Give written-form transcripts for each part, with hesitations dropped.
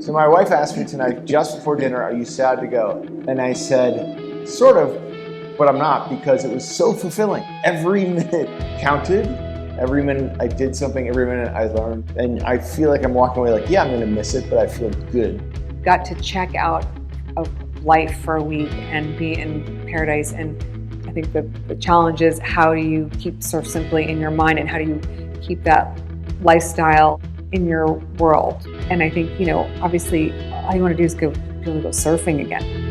So my wife asked me tonight, just before dinner, are you sad to go? And I said, sort of, but I'm not, because it was so fulfilling. Every minute counted. Every minute I did something, every minute I learned. And I feel like I'm walking away like, yeah, I'm gonna miss it, but I feel good. Got to check out of life for a week and be in paradise. And I think the challenge is, how do you keep Surf Simply in your mind, and how do you keep that lifestyle in your world? And I think, obviously all you want to do is be able to go surfing again.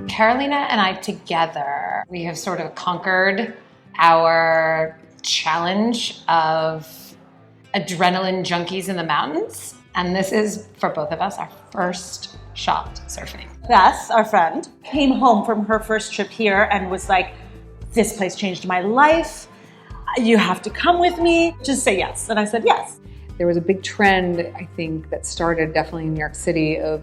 Carolina and I together, we have sort of conquered our challenge of adrenaline junkies in the mountains. And this is, for both of us, our first shot surfing. Beth, our friend, came home from her first trip here and was like, this place changed my life. You have to come with me. Just say yes. And I said yes. There was a big trend, I think, that started definitely in New York City of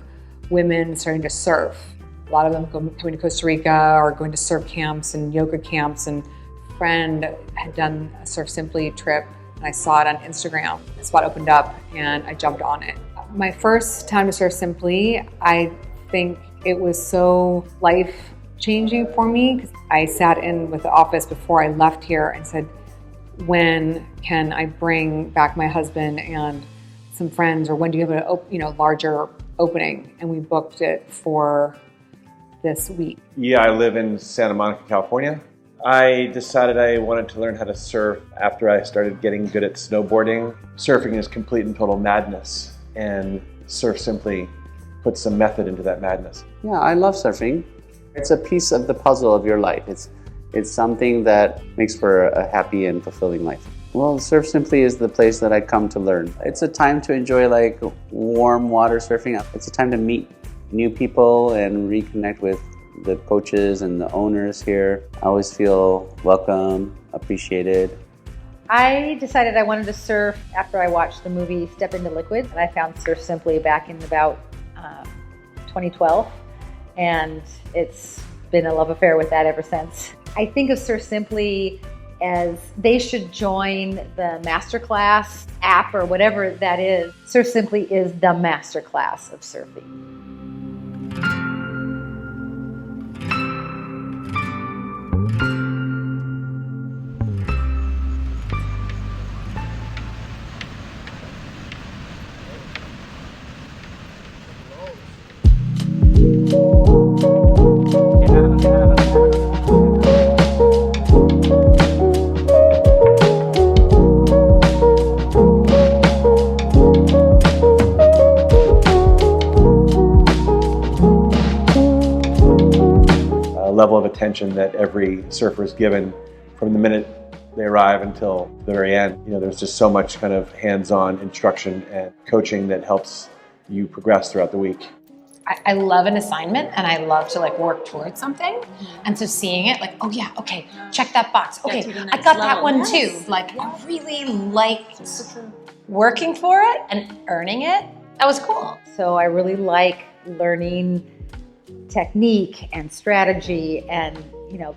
women starting to surf. A lot of them coming to Costa Rica or going to surf camps and yoga camps. And a friend had done a Surf Simply trip, and I saw it on Instagram. The spot opened up and I jumped on it. My first time to Surf Simply, I think it was so life-changing for me, because I sat in with the office before I left here and said, when can I bring back my husband and some friends, or when do you have a larger opening? And we booked it for this week. Yeah, I live in Santa Monica, California. I decided I wanted to learn how to surf after I started getting good at snowboarding. Surfing is complete and total madness, and Surf Simply puts some method into that madness. Yeah, I love surfing. It's a piece of the puzzle of your life. It's something that makes for a happy and fulfilling life. Well, Surf Simply is the place that I come to learn. It's a time to enjoy like warm water surfing. It's a time to meet new people and reconnect with the coaches and the owners here. I always feel welcome, appreciated. I decided I wanted to surf after I watched the movie Step Into Liquid, and I found Surf Simply back in about 2012, and it's been a love affair with that ever since. I think of Surf Simply as they should join the Masterclass app or whatever that is. Surf Simply is the masterclass of surfing. Level of attention that every surfer is given from the minute they arrive until the very end. There's just so much kind of hands-on instruction and coaching that helps you progress throughout the week. I love an assignment, and I love to work towards something. And so seeing it oh yeah, okay, check that box. Okay, I got that one too. I really liked working for it and earning it. That was cool. So I really like learning technique and strategy and,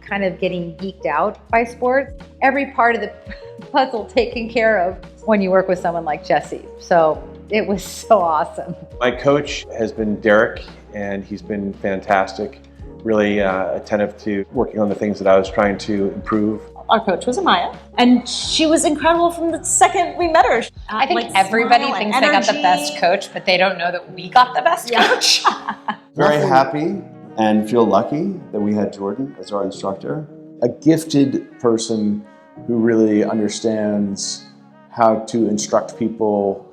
kind of getting geeked out by sports. Every part of the puzzle taken care of when you work with someone like Jesse. So it was so awesome. My coach has been Derek, and he's been fantastic, really attentive to working on the things that I was trying to improve. Our coach was Amaya, and she was incredible from the second we met her. I think everybody thinks they got the best coach, but they don't know that we got the best coach. Very happy and feel lucky that we had Jordan as our instructor. A gifted person who really understands how to instruct people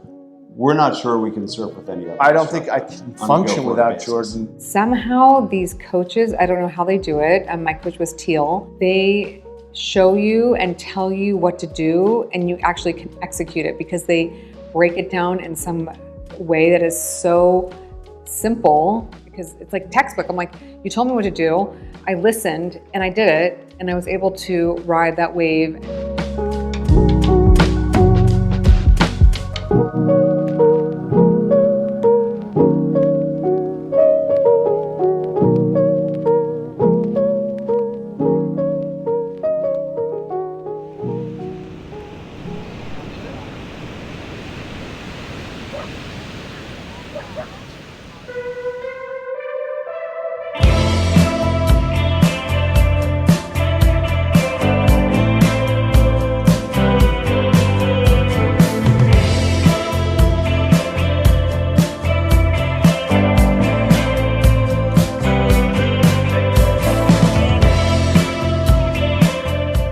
we're not sure we can surf with any other. I don't think I can on a function go-forward without basis. Jordan. Somehow these coaches, I don't know how they do it. My coach was Teal. They show you and tell you what to do, and you actually can execute it because they break it down in some way that is so simple, because it's like textbook. I'm like, you told me what to do. I listened and I did it, and I was able to ride that wave.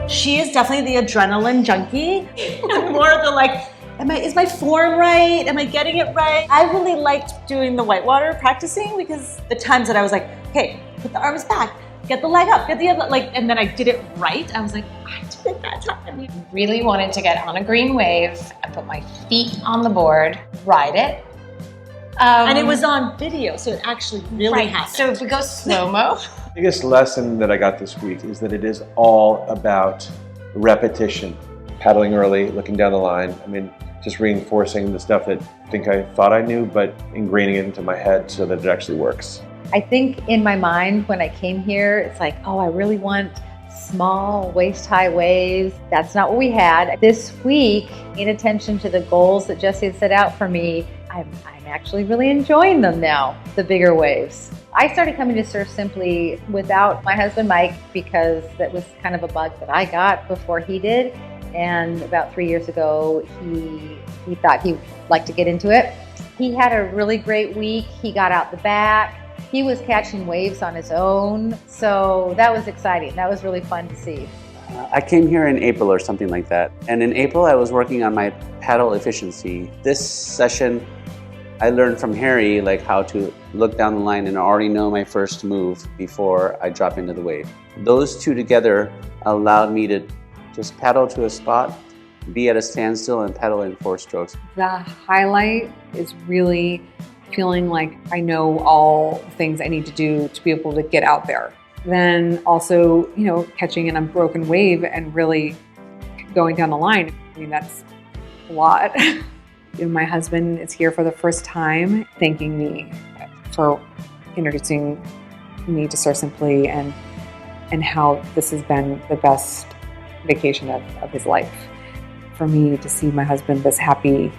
She is definitely the adrenaline junkie. I'm more of the like, is my form right? Am I getting it right? I really liked doing the whitewater practicing, because the times that I was like, okay, put the arms back, get the leg up, get the other, like, and then I did it right. I was like, I did it that time. Really wanted to get on a green wave and put my feet on the board, ride it. And it was on video, so it actually really happened. So if we go slow-mo. The biggest lesson that I got this week is that it is all about repetition. Paddling early, looking down the line. I mean, just reinforcing the stuff that I thought I knew, but ingraining it into my head so that it actually works. I think in my mind when I came here, it's like, oh, I really want small waist-high waves. That's not what we had. This week, paying attention to the goals that Jesse had set out for me, I'm actually really enjoying them now, the bigger waves. I started coming to Surf Simply without my husband Mike, because that was kind of a bug that I got before he did. And about 3 years ago, he thought he'd like to get into it. He had a really great week. He got out the back. He was catching waves on his own. So that was exciting. That was really fun to see. I came here in April or something like that. And in April, I was working on my paddle efficiency. This session, I learned from Harry like how to look down the line and already know my first move before I drop into the wave. Those two together allowed me to just paddle to a spot, be at a standstill, and paddle in 4 strokes. The highlight is really feeling like I know all the things I need to do to be able to get out there. Then also, catching an unbroken wave and really going down the line. I mean, that's a lot. My husband is here for the first time, thanking me for introducing me to Surf Simply and how this has been the best vacation of his life. For me to see my husband this happy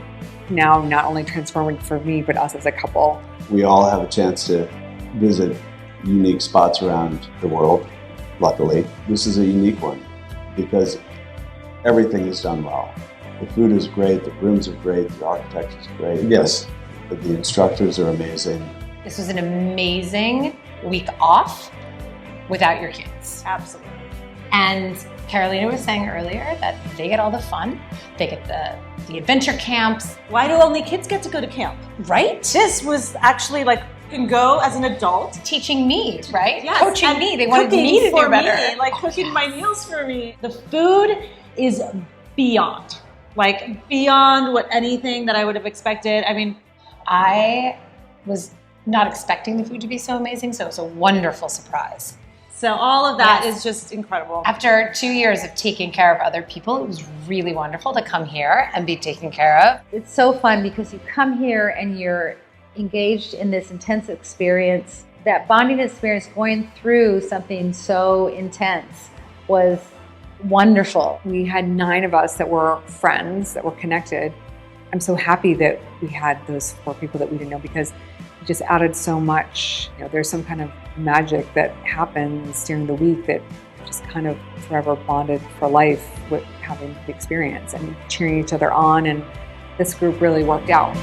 now, not only transforming for me, but us as a couple. We all have a chance to visit unique spots around the world, luckily. This is a unique one because everything is done well. The food is great, the rooms are great, the architecture is great. Yes, the instructors are amazing. This was an amazing week off without your kids. Absolutely. And Carolina was saying earlier that they get all the fun. They get the adventure camps. Why do only kids get to go to camp? Right? This was actually like, you can go as an adult. Teaching me, right? Yes, Coaching and me. They wanted cooking me to for do better. me, like cooking my meals for me. The food is beyond what anything that I would have expected. I mean, I was not expecting the food to be so amazing, so it was a wonderful surprise. so all of that Yes. is just incredible. After 2 years of taking care of other people, it was really wonderful to come here and be taken care of. It's so fun because you come here and you're engaged in this intense experience. That bonding experience, going through something so intense, was wonderful. We had 9 of us that were friends, that were connected. I'm so happy that we had those 4 people that we didn't know, because it just added so much. There's some kind of magic that happens during the week that just kind of forever bonded for life with having the experience and cheering each other on. And this group really worked out.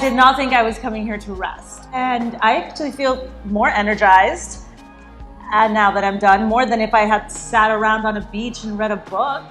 did not think I was coming here to rest. And I actually feel more energized now that I'm done, more than if I had sat around on a beach and read a book.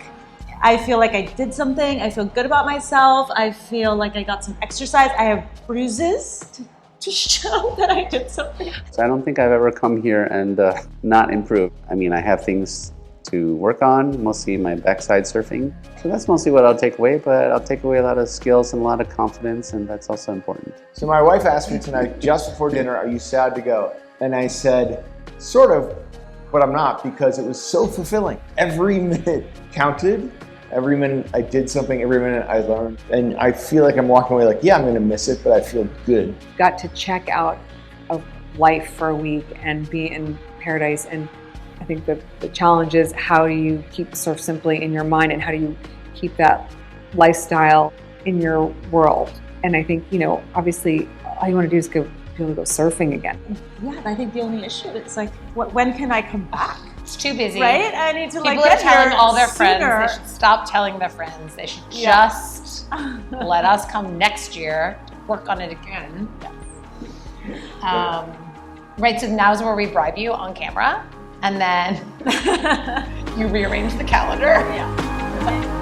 I feel like I did something. I feel good about myself. I feel like I got some exercise. I have bruises to show that I did something. So I don't think I've ever come here and not improved. I mean, I have things to work on, mostly my backside surfing. So that's mostly what I'll take away, but I'll take away a lot of skills and a lot of confidence, and that's also important. So my wife asked me tonight, just before dinner, are you sad to go? And I said, sort of, but I'm not, because it was so fulfilling. Every minute counted. Every minute I did something, every minute I learned. And I feel like I'm walking away like, yeah, I'm gonna miss it, but I feel good. Got to check out of life for a week and be in paradise. And I think the challenge is, how do you keep Surf Simply in your mind, and how do you keep that lifestyle in your world? And I think, obviously all you want to do is be able to go surfing again. Yeah, I think the only issue is like, when can I come back? It's too busy. Right? I need to People get are telling here all their sooner. friends. They should stop telling their friends. They should just let us come next year to work on it again. Right, so now's where we bribe you on camera, and then you rearrange the calendar. Yeah.